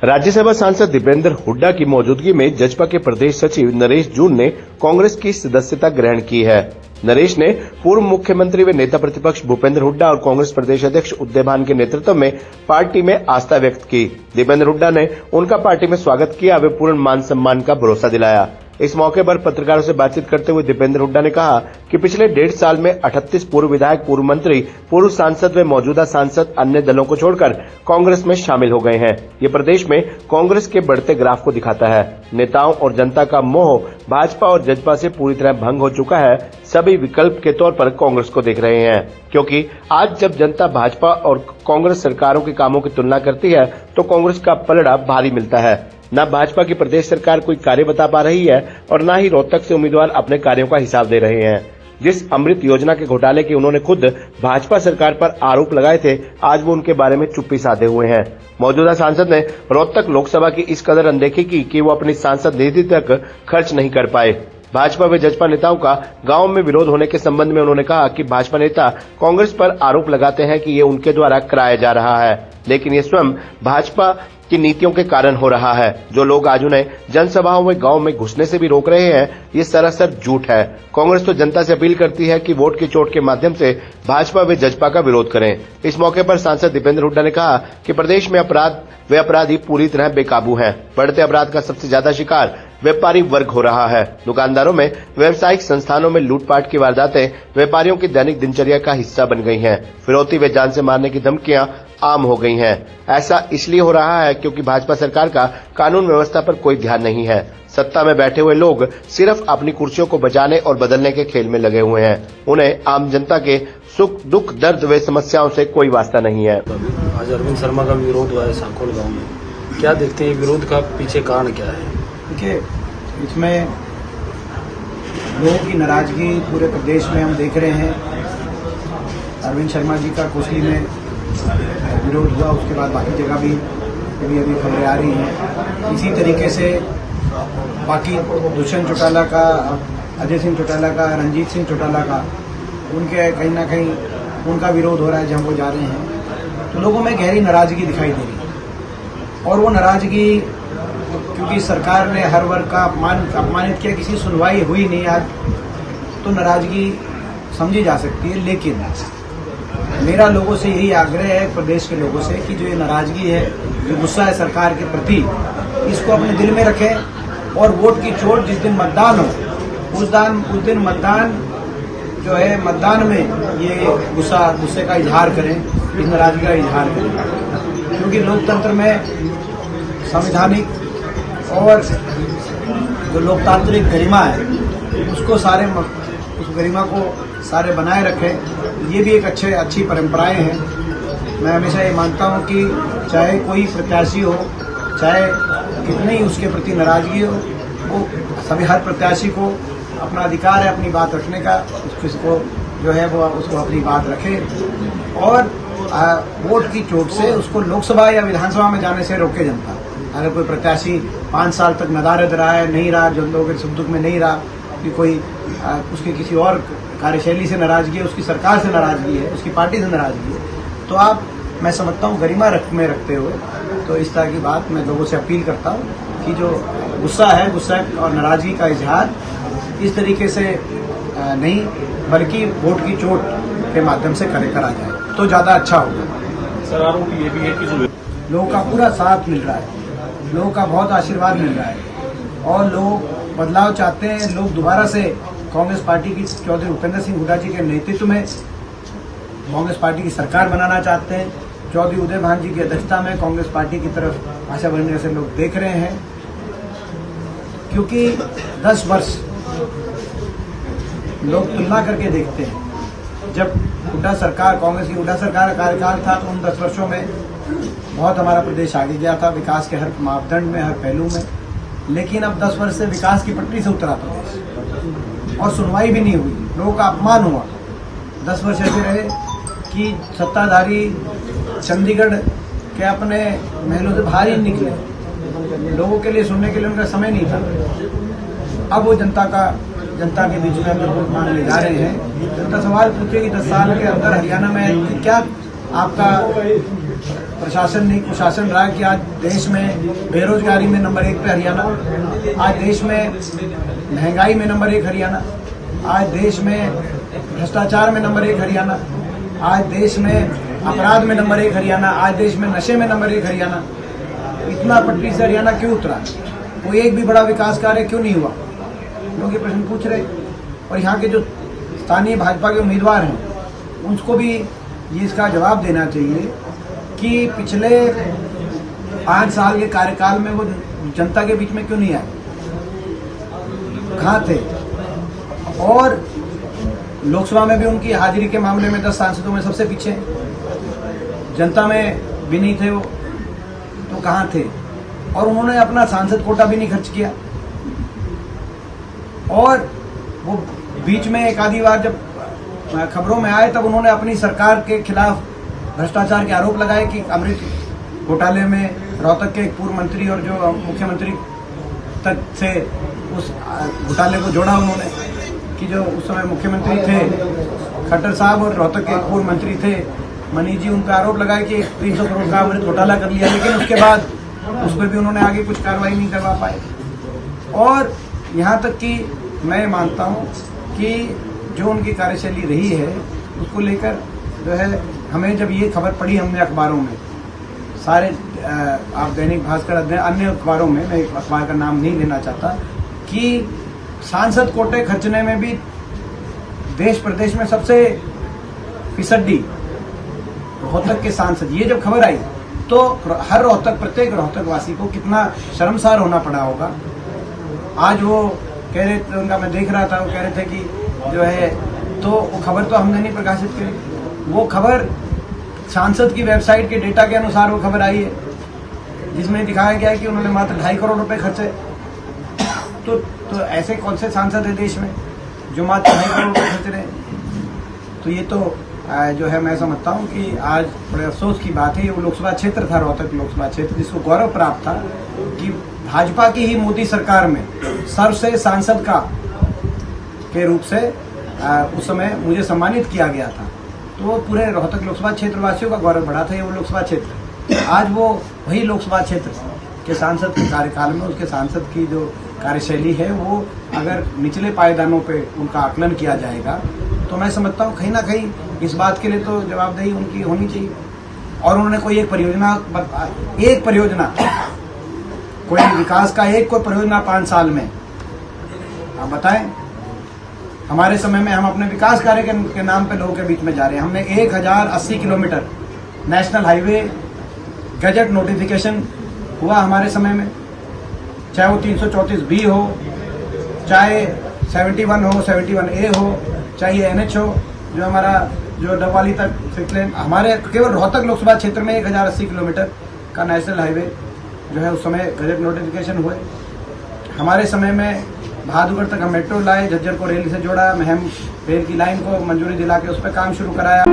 राज्यसभा सांसद दीपेंद्र हुड्डा की मौजूदगी में जजपा के प्रदेश सचिव नरेश जून ने कांग्रेस की सदस्यता ग्रहण की है। नरेश ने पूर्व मुख्यमंत्री व नेता प्रतिपक्ष भूपेंद्र हुड्डा और कांग्रेस प्रदेश अध्यक्ष उदय भान के नेतृत्व में पार्टी में आस्था व्यक्त की। दीपेंद्र हुड्डा ने उनका पार्टी में स्वागत किया व पूर्ण मान सम्मान का भरोसा दिलाया। इस मौके पर पत्रकारों से बातचीत करते हुए दीपेंद्र हुड्डा ने कहा कि पिछले 1.5 साल में 38 पूर्व विधायक, पूर्व मंत्री, पूर्व सांसद व मौजूदा सांसद अन्य दलों को छोड़कर कांग्रेस में शामिल हो गए हैं। ये प्रदेश में कांग्रेस के बढ़ते ग्राफ को दिखाता है। नेताओं और जनता का मोह भाजपा और जजपा से पूरी तरह भंग हो चुका है। सभी विकल्प के तौर पर कांग्रेस को देख रहे हैं, क्योंकि आज जब जनता भाजपा और कांग्रेस सरकारों के कामों की तुलना करती है तो कांग्रेस का पलड़ा भारी मिलता है। न भाजपा की प्रदेश सरकार कोई कार्य बता पा रही है और न ही रोहतक से उम्मीदवार अपने कार्यों का हिसाब दे रहे हैं। जिस अमृत योजना के घोटाले के उन्होंने खुद भाजपा सरकार पर आरोप लगाए थे, आज वो उनके बारे में चुप्पी साधे हुए हैं। मौजूदा सांसद ने रोहतक लोकसभा की इस कदर अनदेखी की कि वो अपनी सांसद निधि तक खर्च नहीं कर पाए। भाजपा व जजपा नेताओं का गांव में विरोध होने के संबंध में उन्होंने कहा कि भाजपा नेता कांग्रेस पर आरोप लगाते हैं कि ये उनके द्वारा कराया जा रहा है, लेकिन ये स्वयं भाजपा की नीतियों के कारण हो रहा है। जो लोग आज उन्हें जनसभाओं में गांव में घुसने से भी रोक रहे हैं, ये सरासर झूठ है। कांग्रेस तो जनता से अपील करती है कि वोट की चोट के माध्यम से भाजपा व जजपा का विरोध करें। इस मौके पर सांसद दीपेंद्र हुड्डा ने कहा कि प्रदेश में अपराध व अपराधी पूरी तरह बेकाबू हैं। बढ़ते अपराध का सबसे ज्यादा शिकार व्यापारी वर्ग हो रहा है। दुकानदारों में, व्यावसायिक संस्थानों में लूटपाट की वारदातें व्यापारियों की दैनिक दिनचर्या का हिस्सा बन गई हैं। फिरौती व जान से मारने की धमकियां आम हो गई हैं। ऐसा इसलिए हो रहा है क्योंकि भाजपा सरकार का कानून व्यवस्था पर कोई ध्यान नहीं है। सत्ता में बैठे हुए लोग सिर्फ अपनी कुर्सियों को बचाने और बदलने के खेल में लगे हुए हैं। उन्हें आम जनता के सुख, दुख, दर्द व समस्याओं से कोई वास्ता नहीं है। आज अरविंद शर्मा का विरोध हुआ है सांकोल गांव में, क्या देखते हैं विरोध का पीछे कारण क्या है? देखिए, इसमें लोगों की नाराजगी पूरे प्रदेश में हम देख रहे हैं। अरविंद शर्मा जी का कोसली में विरोध हुआ, उसके बाद बाकी जगह भी अभी खबरें आ रही हैं। इसी तरीके से बाकी दुष्यंत चौटाला का, अजय सिंह चौटाला का, रंजीत सिंह चौटाला का, उनके कहीं ना कहीं उनका विरोध हो रहा है जहाँ वो जा रहे हैं। तो लोगों में गहरी नाराजगी दिखाई दे रही है और वो नाराजगी क्योंकि सरकार ने हर वर्ग का अपमानित किया, किसी सुनवाई हुई नहीं आज, तो नाराजगी समझी जा सकती है। लेकिन मेरा लोगों से यही आग्रह है, प्रदेश के लोगों से, कि जो ये नाराजगी है, जो गुस्सा है सरकार के प्रति, इसको अपने दिल में रखें और वोट की चोट जिस दिन मतदान हो उस दिन मतदान जो है, मतदान में ये गुस्से का इजहार करें, इस नाराजगी का इजहार करें। क्योंकि लोकतंत्र में संवैधानिक और जो लोकतांत्रिक गरिमा है उसको उस गरिमा को सारे बनाए रखें। ये भी एक अच्छी परंपराएं हैं। मैं हमेशा ये मानता हूँ कि चाहे कोई प्रत्याशी हो, चाहे कितनी ही उसके प्रति नाराजगी हो, वो सभी हर प्रत्याशी को अपना अधिकार है अपनी बात रखने का। उसको जो है वो उसको अपनी बात रखे और वोट की चोट से उसको लोकसभा या विधानसभा में जाने से रोके जनता। अगर कोई प्रत्याशी 5 साल तक नदारद रहा है, नहीं रहा, जो लोगों के सुख दुख में नहीं रहा, कि कोई उसकी किसी और कार्यशैली से नाराजगी है, उसकी सरकार से नाराजगी है, उसकी पार्टी से नाराजगी है, तो आप, मैं समझता हूँ, गरिमा में रखते हुए तो इस तरह की बात मैं लोगों से अपील करता हूँ कि जो गुस्सा और नाराजगी का इजहार इस तरीके से नहीं, बल्कि वोट की चोट के माध्यम से करा जाए तो ज़्यादा अच्छा होगा। सर, आरोप ये भी है कि लोगों का पूरा साथ मिल रहा है, लोगों का बहुत आशीर्वाद मिल रहा है और लोग बदलाव चाहते हैं। लोग दोबारा से कांग्रेस पार्टी की चौधरी भूपेंद्र सिंह हुड्डा जी के नेतृत्व में कांग्रेस पार्टी की सरकार बनाना चाहते हैं। चौधरी उदय भान जी की अध्यक्षता में कांग्रेस पार्टी की तरफ आशा बनने से लोग देख रहे हैं, क्योंकि 10 वर्ष लोग तुलना करके देखते हैं। जब हुड्डा सरकार, कांग्रेस की हुड्डा सरकार का कार्यकाल था, तो उन 10 वर्षों में बहुत हमारा प्रदेश आगे गया था विकास के हर मापदंड में, हर पहलू में। लेकिन अब 10 वर्ष से विकास की पटरी से उतरा प्रदेश और सुनवाई भी नहीं हुई, लोगों का अपमान हुआ। 10 वर्ष ऐसे रहे कि सत्ताधारी चंडीगढ़ के अपने महलों से बाहर ही निकले, लोगों के लिए सुनने के लिए उनका समय नहीं था। अब वो जनता के बीच में हम वोट मांगने जा रहे हैं। जनता सवाल पूछे कि 10 साल के अंदर हरियाणा में क्या आपका प्रशासन नहीं कुशासन रहा कि आज देश में बेरोजगारी में नंबर 1 पे हरियाणा, आज देश में महंगाई में नंबर 1 हरियाणा, आज देश में भ्रष्टाचार में नंबर 1 हरियाणा, आज देश में अपराध में नंबर 1 हरियाणा, आज देश में नशे में नंबर 1 हरियाणा। इतना पटरी से हरियाणा क्यों उतरा? कोई एक भी बड़ा विकास कार्य क्यों नहीं हुआ? लोग ये प्रश्न पूछ रहे। और यहाँ के जो स्थानीय भाजपा के उम्मीदवार हैं उनको भी ये इसका जवाब देना चाहिए कि पिछले 5 साल के कार्यकाल में वो जनता के बीच में क्यों नहीं आए, कहाँ थे? और लोकसभा में भी उनकी हाजिरी के मामले में 10 सांसदों में सबसे पीछे हैं। जनता में भी नहीं थे वो, तो कहाँ थे? और उन्होंने अपना सांसद कोटा भी नहीं खर्च किया। और वो बीच में एक आधी बार जब खबरों में आए तब उन्होंने अपनी सरकार के खिलाफ भ्रष्टाचार के आरोप लगाए कि अमृत घोटाले में रोहतक के एक पूर्व मंत्री और जो मुख्यमंत्री तक से उस घोटाले को जोड़ा उन्होंने, कि जो उस समय मुख्यमंत्री थे खट्टर साहब और रोहतक के एक पूर्व मंत्री थे मनीष जी, उन पर आरोप लगाए कि 300 करोड़ का अमृत घोटाला कर लिया, लेकिन उसके बाद उस पर भी उन्होंने आगे कुछ कार्रवाई नहीं करवा पाए। और यहाँ तक कि मैं मानता हूँ कि जो उनकी कार्यशैली रही है उसको लेकर जो है हमें जब ये खबर पड़ी हमने अखबारों में सारे आप दैनिक भास्कर अन्य अखबारों में, मैं एक अखबार का नाम नहीं लेना चाहता, कि सांसद कोटे खर्चने में भी देश प्रदेश में सबसे फिसड्डी रोहतक के सांसद, ये जब खबर आई तो हर प्रत्येक रोहतक वासी को कितना शर्मसार होना पड़ा होगा। आज वो कह रहे थे, उनका मैं देख रहा था, वो कह रहे थे कि जो है, तो वो खबर तो हमने नहीं प्रकाशित करी, वो खबर सांसद की वेबसाइट के डेटा के अनुसार वो खबर आई है, जिसमें दिखाया गया है कि उन्होंने मात्र 2.5 करोड़ रुपए खर्चे। तो ऐसे कौन से सांसद है देश में जो मात्र 2.5 करोड़ रुपए खर्च रहे हैं? तो ये तो जो है मैं समझता हूँ कि आज बड़े अफसोस की बात है। ये वो लोकसभा क्षेत्र था, रोहतक लोकसभा क्षेत्र, जिसको गौरव प्राप्त था कि भाजपा की ही मोदी सरकार में सर्वश्रेष्ठ सांसद के रूप से उस समय मुझे सम्मानित किया गया था। तो पूरे रोहतक लोकसभा क्षेत्र वासियों का गौरव बढ़ा था ये वो लोकसभा क्षेत्र। आज वो वही लोकसभा क्षेत्र के सांसद के कार्यकाल में उसके सांसद की जो कार्यशैली है वो अगर निचले पायदानों पे उनका आकलन किया जाएगा तो मैं समझता हूँ कहीं ना कहीं इस बात के लिए तो जवाबदेही उनकी होनी चाहिए। और उन्होंने कोई एक परियोजना कोई विकास का कोई परियोजना 5 साल में आप बताएं। हमारे समय में हम अपने विकास कार्य के नाम पे लोगों के बीच में जा रहे हैं। हमने 1080 kilometre national highway gazette notification हुआ हमारे समय में, चाहे वो 334B हो, चाहे 71 हो, 71A हो, चाहे NH हो, जो हमारा जो डबवाली तक 6 लेन, हमारे केवल रोहतक लोकसभा क्षेत्र में 1080 किलोमीटर का नेशनल हाईवे जो है उस समय गजट नोटिफिकेशन हुए। हमारे समय में बहादुरगढ़ तक हम मेट्रो लाए, झज्जर को रेल से जोड़ा, महम रेल की लाइन को मंजूरी दिला के उस पर काम शुरू कराया।